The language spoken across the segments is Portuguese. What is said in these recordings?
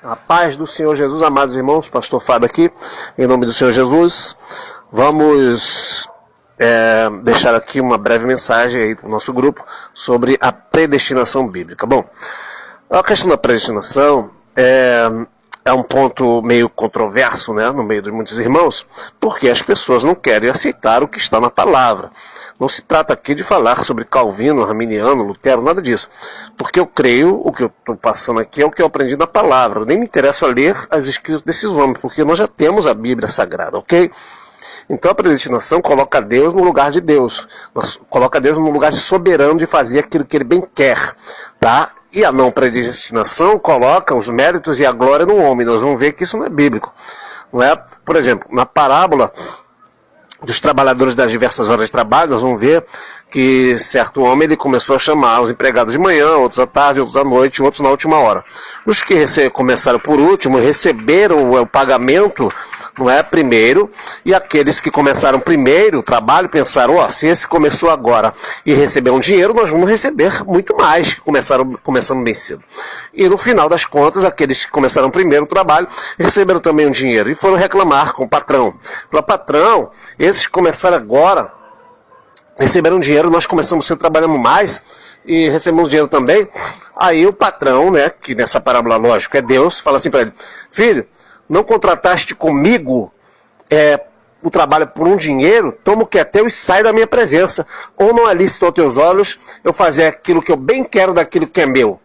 A paz do Senhor Jesus, amados irmãos, pastor Fábio aqui, em nome do Senhor Jesus. Vamos deixar aqui uma breve mensagem aí para o nosso grupo sobre a predestinação bíblica. Bom, a questão da predestinação é um ponto meio controverso, né, no meio de muitos irmãos, porque as pessoas não querem aceitar o que está na palavra. Não se trata aqui de falar sobre Calvino, Arminiano, Lutero, nada disso. Porque eu creio, o que eu estou passando aqui é o que eu aprendi na palavra. Eu nem me interesso a ler os escritos desses homens, porque nós já temos a Bíblia Sagrada, ok? Então a predestinação coloca Deus no lugar de Deus. Coloca Deus no lugar de soberano de fazer aquilo que Ele bem quer, tá? E a não predestinação coloca os méritos e a glória no homem. Nós vamos ver que isso não é bíblico. Não é? Por exemplo, na parábola dos trabalhadores das diversas horas de trabalho, nós vamos ver que certo homem ele começou a chamar os empregados de manhã, outros à tarde, outros à noite, outros na última hora. Os que começaram por último receberam o pagamento, não é, primeiro, e aqueles que começaram primeiro o trabalho pensaram, se esse começou agora e recebeu um dinheiro, nós vamos receber muito mais, que começando bem cedo. E no final das contas, aqueles que começaram primeiro o trabalho receberam também um dinheiro e foram reclamar com o patrão. Falaram, patrão, esses que começaram agora receberam dinheiro, nós começamos sempre trabalhando mais e recebemos dinheiro também. Aí o patrão, né, que nessa parábola lógico é Deus, fala assim para ele, filho, não contrataste comigo o trabalho por um dinheiro, toma o que é teu e sai da minha presença. Ou não é lícito aos teus olhos eu fazer aquilo que eu bem quero daquilo que é meu.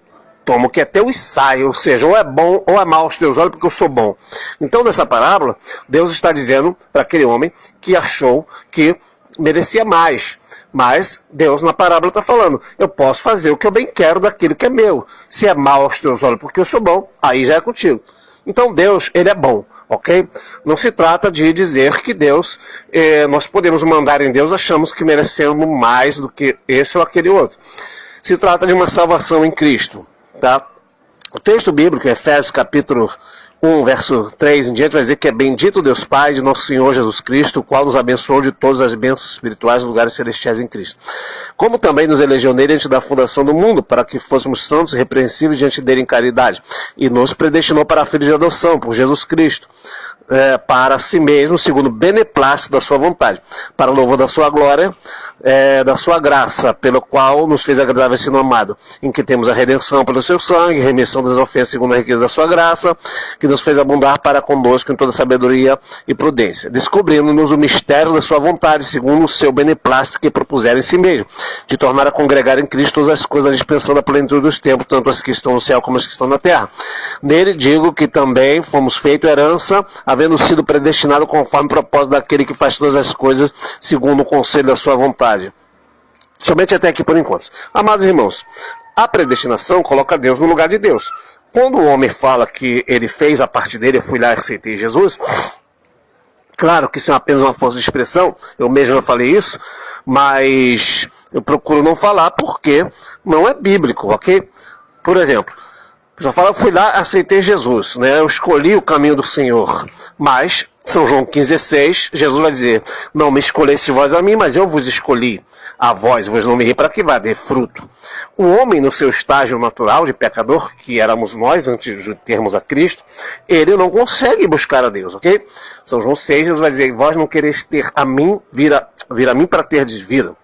Toma o que é teu e sai, ou seja, ou é bom ou é mal aos teus olhos porque eu sou bom. Então nessa parábola, Deus está dizendo para aquele homem que achou que merecia mais. Mas Deus na parábola está falando, eu posso fazer o que eu bem quero daquilo que é meu. Se é mal aos teus olhos porque eu sou bom, aí já é contigo. Então Deus, Ele é bom, ok? Não se trata de dizer que Deus, nós podemos mandar em Deus, achamos que merecemos mais do que esse ou aquele outro. Se trata de uma salvação em Cristo, tá? O texto bíblico, Efésios capítulo 1, verso 3 em diante, vai dizer que é bendito Deus Pai de nosso Senhor Jesus Cristo, o qual nos abençoou de todas as bênçãos espirituais nos lugares celestiais em Cristo. Como também nos elegeu nele antes da fundação do mundo, para que fôssemos santos e repreensíveis diante dele em caridade. E nos predestinou para a filha de adoção, por Jesus Cristo, para si mesmo, segundo o beneplácito da sua vontade, para o louvor da sua glória, da sua graça, pelo qual nos fez agradável esse nome amado, em que temos a redenção pelo seu sangue, remissão das ofensas segundo a riqueza da sua graça, que nos fez abundar para conosco em toda sabedoria e prudência, descobrindo-nos o mistério da sua vontade, segundo o seu beneplácito que propuseram em si mesmo, de tornar a congregar em Cristo todas as coisas da dispensação da plenitude dos tempos, tanto as que estão no céu como as que estão na terra. Nele digo que também fomos feito herança, havendo sido predestinado conforme o propósito daquele que faz todas as coisas segundo o conselho da sua vontade. Somente até aqui por enquanto. Amados irmãos, a predestinação coloca Deus no lugar de Deus. Quando o homem fala que ele fez a parte dele, eu fui lá e aceitei Jesus, claro que isso é apenas uma força de expressão, eu mesmo já falei isso, mas eu procuro não falar porque não é bíblico, ok? Por exemplo, a pessoa fala, eu fui lá, aceitei Jesus, né? Eu escolhi o caminho do Senhor. Mas, São João 15,6, Jesus vai dizer, não me escolheste vós a mim, mas eu vos escolhi a vós nomeei para que vá dê fruto. O homem, no seu estágio natural de pecador, que éramos nós antes de termos a Cristo, ele não consegue buscar a Deus, ok? São João 6, Jesus vai dizer, vós não quereis ter a mim, vir a mim para terdes vida.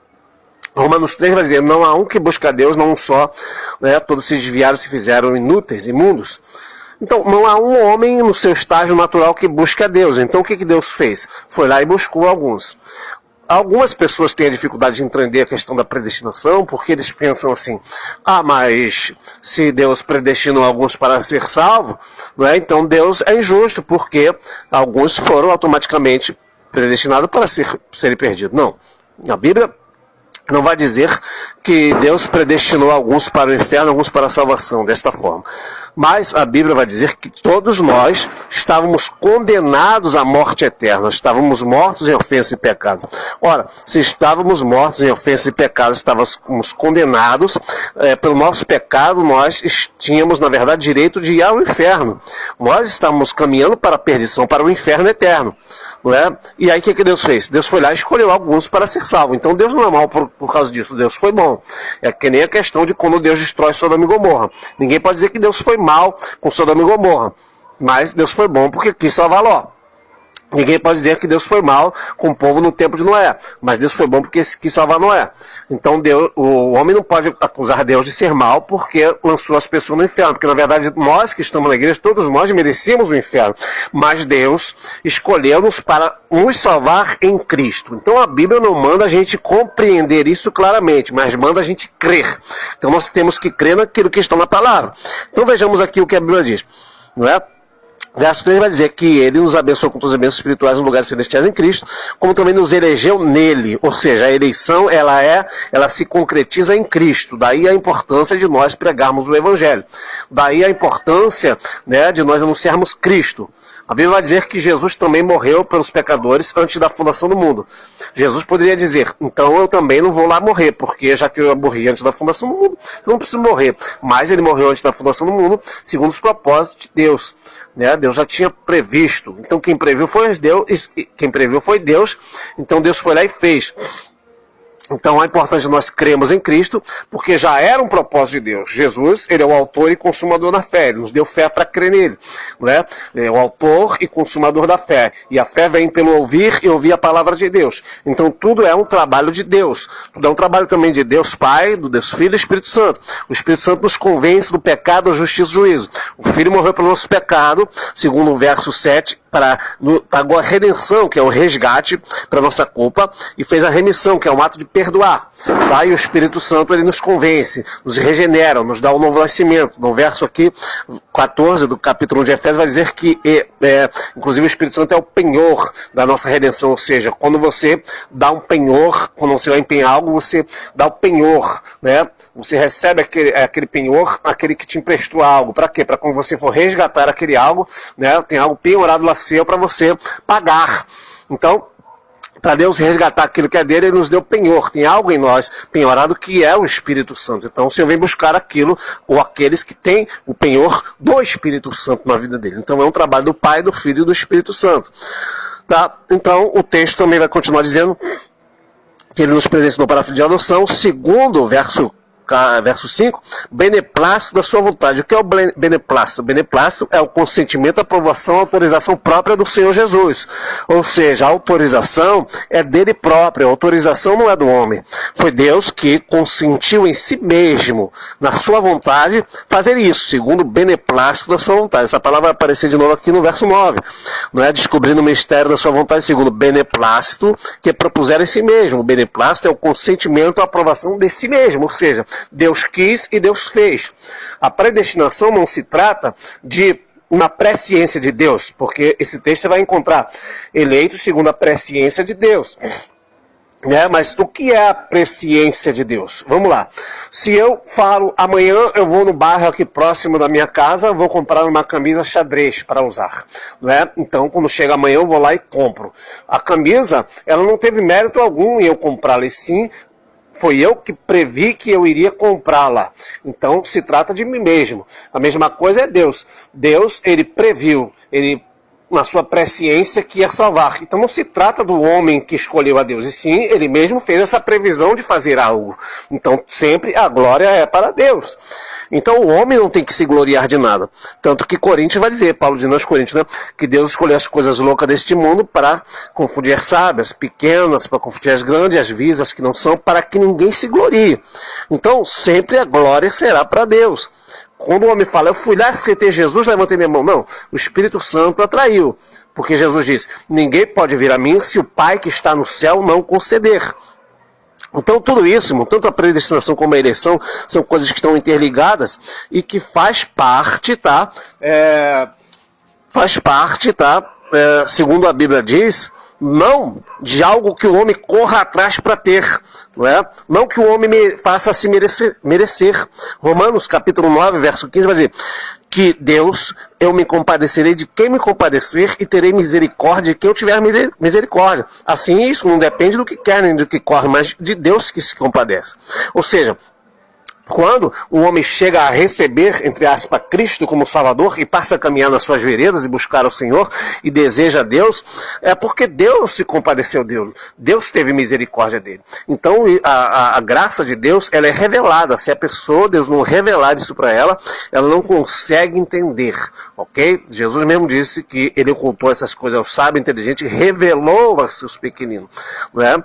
Romanos 3 vai dizer, não há um que busca a Deus, não um só, né? Todos se desviaram, se fizeram inúteis, imundos. Então, não há um homem no seu estágio natural que busque a Deus. Então, o que Deus fez? Foi lá e buscou alguns. Algumas pessoas têm a dificuldade de entender a questão da predestinação, porque eles pensam assim, mas se Deus predestinou alguns para ser salvo, né? Então Deus é injusto, porque alguns foram automaticamente predestinados para serem perdidos. Não, a Bíblia não vai dizer que Deus predestinou alguns para o inferno, alguns para a salvação, desta forma. Mas a Bíblia vai dizer que todos nós estávamos condenados à morte eterna, estávamos mortos em ofensas e pecados. Ora, se estávamos mortos em ofensas e pecados, estávamos condenados pelo nosso pecado, nós tínhamos, na verdade, direito de ir ao inferno. Nós estávamos caminhando para a perdição, para o inferno eterno. não é? E aí o que Deus fez? Deus foi lá e escolheu alguns para ser salvo. Então Deus não é mal por causa disso, Deus foi bom. É que nem a questão de quando Deus destrói Sodoma e Gomorra. Ninguém pode dizer que Deus foi mal com Sodoma e Gomorra, mas Deus foi bom porque quis salvar Ló. Ninguém pode dizer que Deus foi mal com o povo no tempo de Noé, mas Deus foi bom porque quis salvar Noé. Então o homem não pode acusar Deus de ser mal porque lançou as pessoas no inferno, porque na verdade nós que estamos na igreja, todos nós merecíamos o inferno, mas Deus escolheu-nos para nos salvar em Cristo. Então a Bíblia não manda a gente compreender isso claramente, mas manda a gente crer. Então nós temos que crer naquilo que está na palavra. Então vejamos aqui o que a Bíblia diz, não é? Verso 3 vai dizer que ele nos abençoou com todas as bênçãos espirituais nos lugares celestiais em Cristo, como também nos elegeu nele. Ou seja, a eleição ela se concretiza em Cristo. Daí a importância de nós pregarmos o Evangelho. Daí a importância, né, de nós anunciarmos Cristo. A Bíblia vai dizer que Jesus também morreu pelos pecadores antes da fundação do mundo. Jesus poderia dizer, então eu também não vou lá morrer, porque já que eu morri antes da fundação do mundo, então não preciso morrer. Mas ele morreu antes da fundação do mundo, segundo os propósitos de Deus. Né? Deus já tinha previsto. Então quem previu foi Deus, então Deus foi lá e fez. Então é importante nós cremos em Cristo, porque já era um propósito de Deus. Jesus, ele é o autor e consumador da fé, ele nos deu fé para crer nele. Não é? Ele é o autor e consumador da fé. E a fé vem pelo ouvir e ouvir a palavra de Deus. Então tudo é um trabalho de Deus. Tudo é um trabalho também de Deus Pai, do Deus Filho e do Espírito Santo. O Espírito Santo nos convence do pecado, da justiça e do juízo. O Filho morreu pelo nosso pecado, segundo o verso 7, pagou a redenção, que é o resgate para a nossa culpa, e fez a remissão, que é um ato de perdoar. Tá? E o Espírito Santo ele nos convence, nos regenera, nos dá um novo nascimento. No verso aqui, 14 do capítulo 1 de Efésios, vai dizer que, inclusive, o Espírito Santo é o penhor da nossa redenção. Ou seja, quando você dá um penhor, quando você vai empenhar algo, você dá o penhor. Né? Você recebe aquele penhor, aquele que te emprestou algo. Para quê? Para quando você for resgatar aquele algo, né? Tem algo penhorado lá seu para você pagar. Então, para Deus resgatar aquilo que é dele, ele nos deu penhor. Tem algo em nós penhorado que é o Espírito Santo. Então o Senhor vem buscar aquilo, ou aqueles que têm o penhor do Espírito Santo na vida dele. Então é um trabalho do Pai, do Filho e do Espírito Santo. Tá? Então o texto também vai continuar dizendo que ele nos presenteou para a filha de adoção, segundo o verso 5, beneplácito da sua vontade. O que é o beneplácito? O beneplácito é o consentimento, aprovação, autorização própria do Senhor Jesus. Ou seja, a autorização é dele próprio, a autorização não é do homem. Foi Deus que consentiu em si mesmo, na sua vontade, fazer isso, segundo o beneplácito da sua vontade. Essa palavra vai aparecer de novo aqui no verso 9. Não é? Descobrindo o mistério da sua vontade, segundo o beneplácito que propuseram em si mesmo. O beneplácito é o consentimento, a aprovação de si mesmo, ou seja, Deus quis e Deus fez. A predestinação não se trata de uma presciência de Deus, porque esse texto você vai encontrar eleitos segundo a presciência de Deus. Mas o que é a presciência de Deus? Vamos lá. Se eu falo, amanhã eu vou no bairro aqui próximo da minha casa, vou comprar uma camisa xadrez para usar. Não é? Então, quando chega amanhã, eu vou lá e compro. A camisa, ela não teve mérito algum em eu comprá-la, e sim, foi eu que previ que eu iria comprá-la. Então, se trata de mim mesmo. A mesma coisa é Deus. Deus, ele previu, ele, na sua presciência, que ia salvar. Então, não se trata do homem que escolheu a Deus, e sim, ele mesmo fez essa previsão de fazer algo. Então, sempre a glória é para Deus. Então, o homem não tem que se gloriar de nada. Tanto que Coríntios vai dizer, Paulo diz aos Coríntios, né, que Deus escolheu as coisas loucas deste mundo para confundir as sábias, pequenas, para confundir as grandes, as visas que não são, para que ninguém se glorie. Então, sempre a glória será para Deus. Quando o homem fala, eu fui lá, aceitei Jesus, levantei minha mão. Não, o Espírito Santo atraiu. Porque Jesus diz, ninguém pode vir a mim se o Pai que está no céu não conceder. Então tudo isso, tanto a predestinação como a eleição, são coisas que estão interligadas e que faz parte, segundo a Bíblia diz, não de algo que o homem corra atrás para ter, não é? Não que o homem faça se merecer. Romanos capítulo 9, verso 15 vai dizer que Deus, eu me compadecerei de quem me compadecer e terei misericórdia de quem eu tiver misericórdia. Assim, isso não depende do que quer nem do que corre, mas de Deus que se compadece. Ou seja, Quando o homem chega a receber, entre aspas, Cristo como Salvador e passa a caminhar nas suas veredas e buscar o Senhor e deseja Deus, é porque Deus se compadeceu dele. Deus teve misericórdia dele. Então a graça de Deus, ela é revelada. Se a pessoa, Deus não revelar isso para ela, ela não consegue entender. Ok? Jesus mesmo disse que ele ocultou essas coisas ao sábio, inteligente e revelou a seus pequeninos. Né?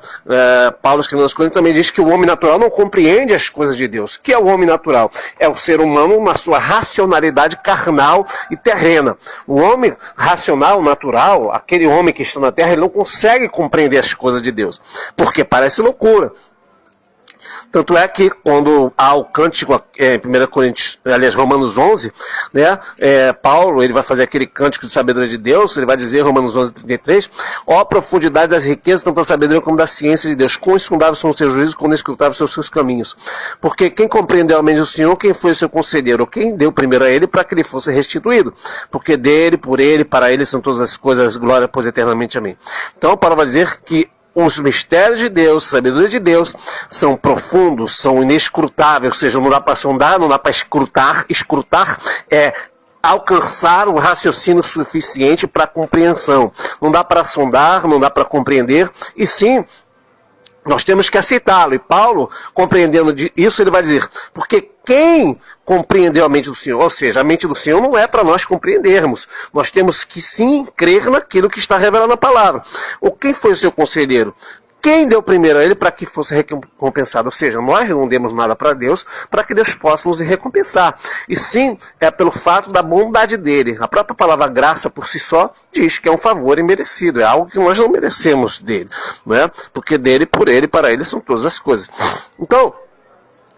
Paulo, escrevendo as coisas, também diz que o homem natural não compreende as coisas de Deus. Que é o homem natural? É o ser humano na sua racionalidade carnal e terrena. O homem racional, natural, aquele homem que está na terra, ele não consegue compreender as coisas de Deus, porque parece loucura. Tanto é que quando há o cântico em 1 Coríntios, aliás, Romanos 11, né, Paulo ele vai fazer aquele cântico de sabedoria de Deus, ele vai dizer, Romanos 11, 33, ó a profundidade das riquezas, tanto da sabedoria como da ciência de Deus, quão insondáveis são os seus juízos, quão inescrutáveis são os seus caminhos. Porque quem compreendeu a mente do Senhor, quem foi o seu conselheiro, quem deu primeiro a ele para que ele fosse restituído? Porque dele, por ele, para ele são todas as coisas, glória, pois eternamente amém. Então, Paulo vai dizer que os mistérios de Deus, a sabedoria de Deus, são profundos, são inescrutáveis, ou seja, não dá para sondar, não dá para escrutar. Escrutar é alcançar o raciocínio suficiente para compreensão. Não dá para sondar, não dá para compreender, e sim, nós temos que aceitá-lo. E Paulo, compreendendo isso, ele vai dizer, porque quem compreendeu a mente do Senhor? Ou seja, a mente do Senhor não é para nós compreendermos. Nós temos que sim crer naquilo que está revelado na palavra. Ou quem foi o seu conselheiro? Quem deu primeiro a ele para que fosse recompensado? Ou seja, nós não demos nada para Deus para que Deus possa nos recompensar. E sim, é pelo fato da bondade dele. A própria palavra graça por si só diz que é um favor imerecido. É algo que nós não merecemos dele. Né? Porque dele, por ele, para ele são todas as coisas. Então,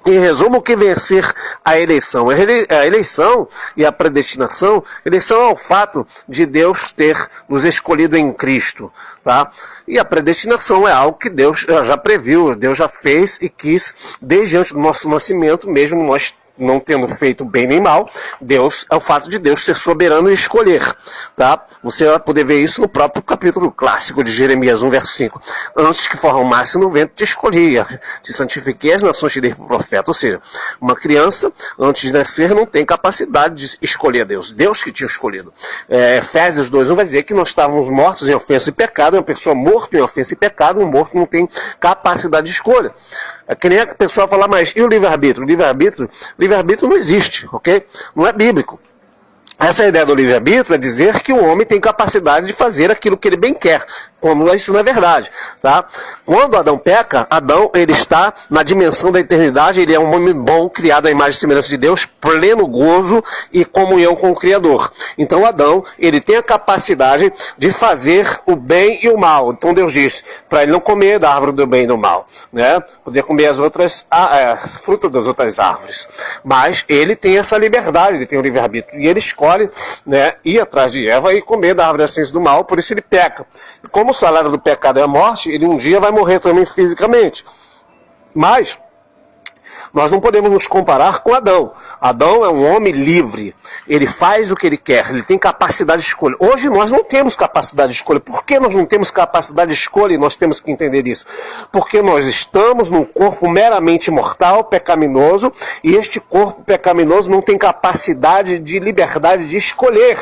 em resumo, o que vem a ser a eleição? A eleição e a predestinação, eleição é o fato de Deus ter nos escolhido em Cristo. Tá? E a predestinação é algo que Deus já previu, Deus já fez e quis desde antes do nosso nascimento, mesmo nós não tendo feito bem nem mal. Deus, é o fato de Deus ser soberano e escolher. Tá? Você vai poder ver isso no próprio capítulo clássico de Jeremias 1, verso 5. Antes que formasse no ventre te escolhia, te santifiquei, as nações te dei por profeta. Ou seja, uma criança, antes de nascer, não tem capacidade de escolher a Deus. Deus que tinha escolhido. Efésios 2:1 vai dizer que nós estávamos mortos em ofensa e pecado. Uma pessoa morta em ofensa e pecado, um morto não tem capacidade de escolha. É que nem a pessoa falar, mas e o livre-arbítrio? Livre-arbítrio não existe, ok? Não é bíblico. Essa ideia do livre-arbítrio é dizer que o homem tem capacidade de fazer aquilo que ele bem quer, quando isso não é verdade. Tá? Quando Adão peca, Adão ele está na dimensão da eternidade, ele é um homem bom, criado à imagem e semelhança de Deus, pleno gozo e comunhão com o Criador. Então Adão, ele tem a capacidade de fazer o bem e o mal. Então Deus diz para ele não comer da árvore do bem e do mal, né? Poder comer as outras frutas das outras árvores. Mas ele tem essa liberdade, ele tem o livre-arbítrio, e ele escolhe, né, ir atrás de Eva e comer da árvore da ciência do mal, por isso ele peca. Como o salário do pecado é a morte, ele um dia vai morrer também fisicamente. Mas nós não podemos nos comparar com Adão. Adão é um homem livre. Ele faz o que ele quer. Ele tem capacidade de escolha. Hoje nós não temos capacidade de escolha. Por que nós não temos capacidade de escolha? E nós temos que entender isso. Porque nós estamos num corpo meramente mortal, pecaminoso, e este corpo pecaminoso não tem capacidade de liberdade de escolher.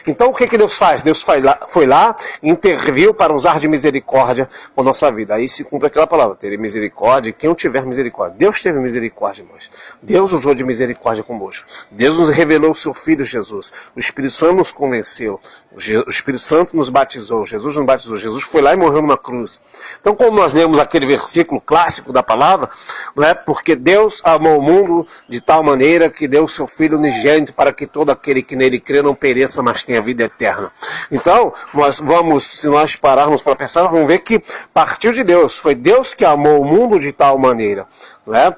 Então o que Deus faz? Deus foi lá, interviu para usar de misericórdia com a nossa vida. Aí se cumpre aquela palavra, ter misericórdia, quem não tiver misericórdia. Deus teve misericórdia de nós. Deus usou de misericórdia conosco. Deus nos revelou o seu Filho Jesus. O Espírito Santo nos convenceu. O Espírito Santo nos batizou. Jesus nos batizou. Jesus foi lá e morreu numa cruz. Então, quando nós lemos aquele versículo clássico da palavra, não é? Porque Deus amou o mundo de tal maneira que deu o seu Filho unigênito para que todo aquele que nele crê não pereça, mas tenha vida eterna. Então, se nós pararmos para pensar, vamos ver que partiu de Deus. Foi Deus que amou o mundo de tal maneira, não é?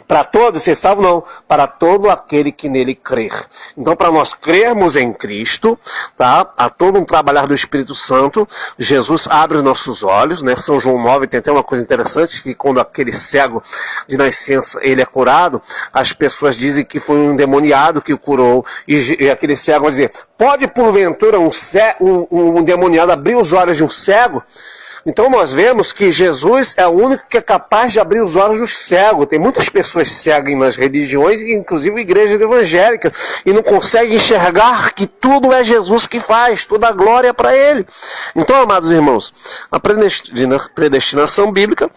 Para todos, ser salvo não, para todo aquele que nele crer. Então, para nós crermos em Cristo, tá? Há todo um trabalhar do Espírito Santo. Jesus abre os nossos olhos, né? São João 9 tem até uma coisa interessante, que quando aquele cego de nascença, ele é curado, as pessoas dizem que foi um endemoniado que o curou, e aquele cego vai dizer, pode porventura um endemoniado abrir os olhos de um cego? Então nós vemos que Jesus é o único que é capaz de abrir os olhos dos cegos. Tem muitas pessoas cegas nas religiões, inclusive igrejas evangélicas, e não conseguem enxergar que tudo é Jesus que faz, toda a glória é para Ele. Então, amados irmãos, a predestinação bíblica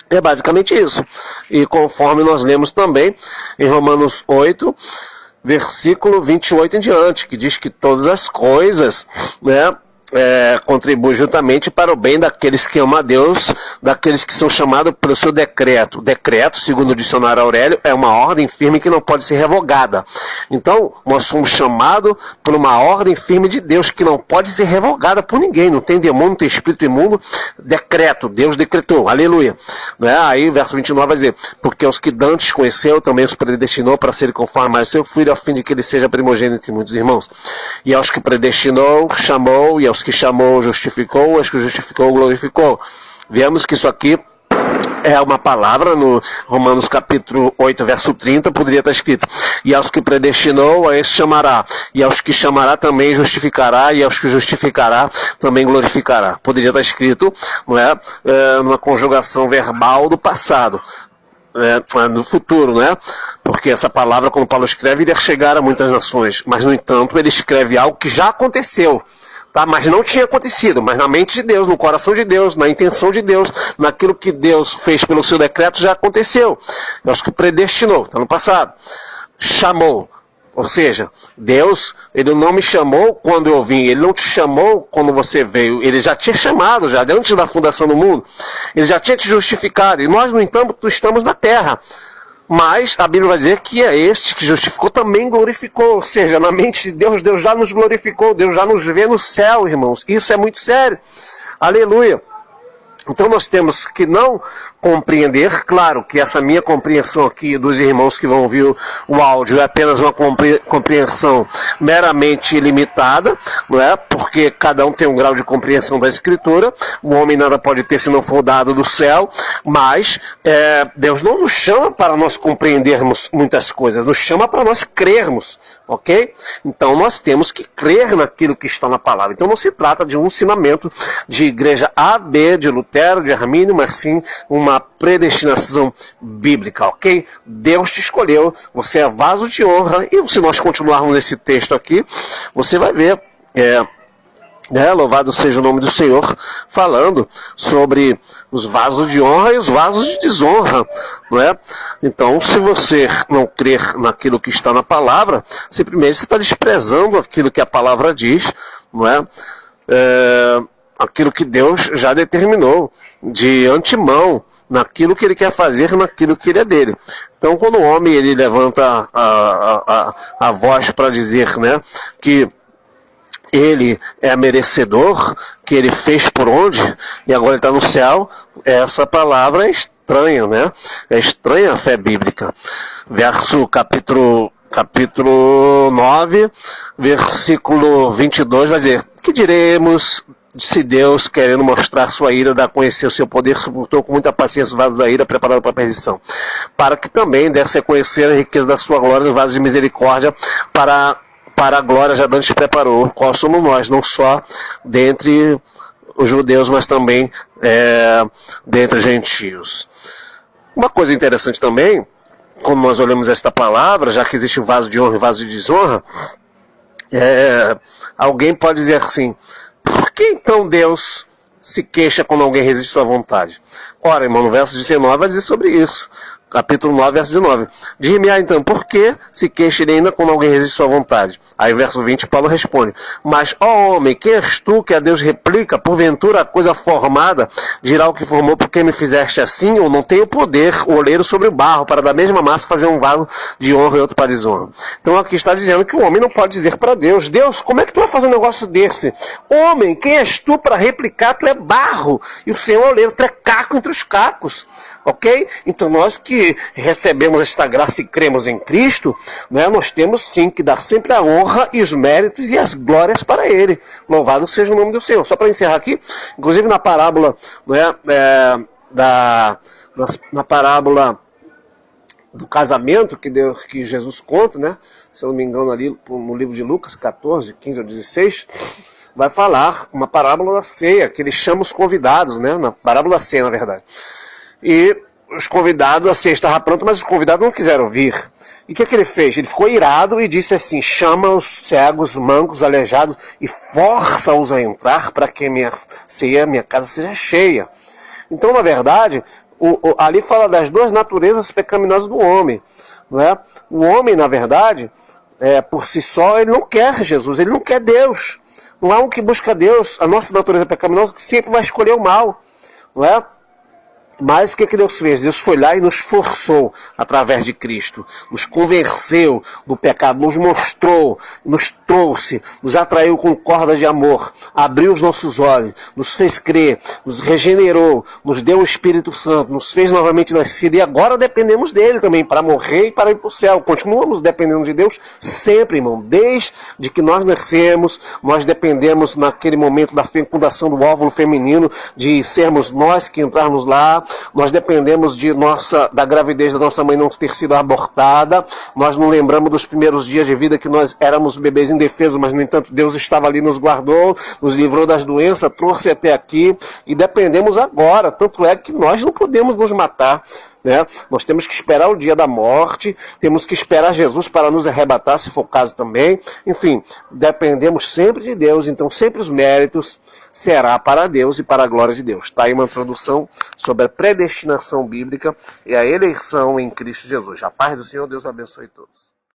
é basicamente isso. E conforme nós lemos também em Romanos 8, versículo 28 em diante, que diz que todas as coisas, né, contribui juntamente para o bem daqueles que amam a Deus, daqueles que são chamados pelo seu decreto. Decreto, segundo o dicionário Aurélio, é uma ordem firme que não pode ser revogada. Então, nós somos chamados por uma ordem firme de Deus que não pode ser revogada por ninguém. Não tem demônio, não tem espírito imundo. Decreto, Deus decretou. Aleluia. Aí, verso 29 vai dizer, porque os que dantes conheceu, também os predestinou para serem conformes ao seu filho, a fim de que ele seja primogênito entre muitos irmãos. E aos que predestinou, chamou, e aos que chamou, justificou, aos que justificou, glorificou. Vemos que isso aqui é uma palavra no Romanos capítulo 8, verso 30, poderia estar escrito, e aos que predestinou, a esse chamará, e aos que chamará também justificará, e aos que justificará também glorificará. Poderia estar escrito, não é, numa conjugação verbal do passado. No futuro, né? Porque essa palavra, quando Paulo escreve, iria chegar a muitas nações, mas no entanto ele escreve algo que já aconteceu. Tá? Mas não tinha acontecido, mas na mente de Deus, no coração de Deus, na intenção de Deus, naquilo que Deus fez pelo seu decreto já aconteceu. Eu acho que predestinou, está no passado. Chamou, ou seja, Deus, Ele não me chamou quando eu vim, Ele não te chamou quando você veio, Ele já tinha chamado, já antes da fundação do mundo, Ele já tinha te justificado, e nós, no entanto, estamos na terra. Mas a Bíblia vai dizer que é este que justificou também glorificou. Ou seja, na mente de Deus, Deus já nos glorificou. Deus já nos vê no céu, irmãos. Isso é muito sério. Aleluia. Então nós temos que não compreender, claro que essa minha compreensão aqui dos irmãos que vão ouvir o áudio é apenas uma compreensão meramente limitada, não é? Porque cada um tem um grau de compreensão da Escritura, o homem nada pode ter se não for dado do céu, mas Deus não nos chama para nós compreendermos muitas coisas, nos chama para nós crermos, ok? Então nós temos que crer naquilo que está na palavra. Então não se trata de um ensinamento de igreja A, B, de Lutero, de Armínio, mas sim uma predestinação bíblica, ok? Deus te escolheu, você é vaso de honra, e se nós continuarmos nesse texto aqui, você vai ver, louvado seja o nome do Senhor, falando sobre os vasos de honra e os vasos de desonra, não é? Então, se você não crer naquilo que está na palavra, simplesmente você está desprezando aquilo que a palavra diz, não é? Aquilo que Deus já determinou de antemão, naquilo que Ele quer fazer, naquilo que Ele é dele. Então, quando o homem ele levanta a voz para dizer, né, que ele é merecedor, que ele fez por onde, e agora ele está no céu, essa palavra é estranha, né? É estranha a fé bíblica. Verso capítulo 9, versículo 22, vai dizer, que diremos se Deus, querendo mostrar sua ira, dá a conhecer o seu poder, suportou com muita paciência os vasos da ira, preparado para a perdição, para que também desse a conhecer a riqueza da sua glória nos vasos de misericórdia, para a glória já antes preparou, qual somos nós, não só dentre os judeus, mas também dentre os gentios. Uma coisa interessante também, quando nós olhamos esta palavra, já que existe o vaso de honra e o vaso de desonra, alguém pode dizer assim, por que então Deus se queixa quando alguém resiste à sua vontade? Ora, irmão, no verso 19 vai dizer sobre isso. Capítulo 9, verso 19. Diz-me então, por que se queixa ele ainda quando alguém resiste à sua vontade? Aí, verso 20, Paulo responde, mas, ó homem, quem és tu que a Deus replica? Porventura a coisa formada dirá o que formou, porque me fizeste assim, ou não tenho poder, o oleiro sobre o barro, para da mesma massa fazer um vaso de honra e outro para desonra. Então aqui está dizendo que o homem não pode dizer para Deus, Deus, como é que tu vai fazer um negócio desse? Homem, quem és tu para replicar? Tu é barro, e o Senhor é oleiro, tu é caco entre os cacos. Ok? Então nós que recebemos esta graça e cremos em Cristo, né, nós temos sim que dar sempre a honra e os méritos e as glórias para Ele. Louvado seja o nome do Senhor. Só para encerrar aqui, inclusive na parábola, né, na parábola do casamento que Jesus conta, né, se eu não me engano ali no livro de Lucas 14, 15 ou 16, vai falar uma parábola da ceia, que ele chama os convidados, né? Na parábola da ceia, na verdade. E os convidados, a ceia estava pronta, mas os convidados não quiseram vir. E o que ele fez? Ele ficou irado e disse assim: chama os cegos, mancos, aleijados e força-os a entrar para que minha ceia, minha casa seja cheia. Então, na verdade, ali fala das duas naturezas pecaminosas do homem. Não é? O homem, na verdade, por si só, ele não quer Jesus, ele não quer Deus. Não há um que busca Deus. A nossa natureza pecaminosa que sempre vai escolher o mal. Não é? Mas o que Deus fez? Deus foi lá e nos forçou através de Cristo, nos convenceu do pecado, nos mostrou, nos trouxe, nos atraiu com cordas de amor, abriu os nossos olhos, nos fez crer, nos regenerou, nos deu o Espírito Santo, nos fez novamente nascido e agora dependemos dele também para morrer e para ir para o céu. Continuamos dependendo de Deus sempre, irmão. Desde que nós nascemos, nós dependemos naquele momento da fecundação do óvulo feminino, de sermos nós que entrarmos lá. Nós dependemos da gravidez da nossa mãe não ter sido abortada. Nós não lembramos dos primeiros dias de vida que nós éramos bebês indefesos, mas no entanto Deus estava ali, nos guardou, nos livrou das doenças, trouxe até aqui e dependemos agora. Tanto é que nós não podemos nos matar. Né? Nós temos que esperar o dia da morte, temos que esperar Jesus para nos arrebatar, se for o caso também. Enfim, dependemos sempre de Deus, então sempre os méritos será para Deus e para a glória de Deus. Está aí uma introdução sobre a predestinação bíblica e a eleição em Cristo Jesus. A paz do Senhor, Deus abençoe todos.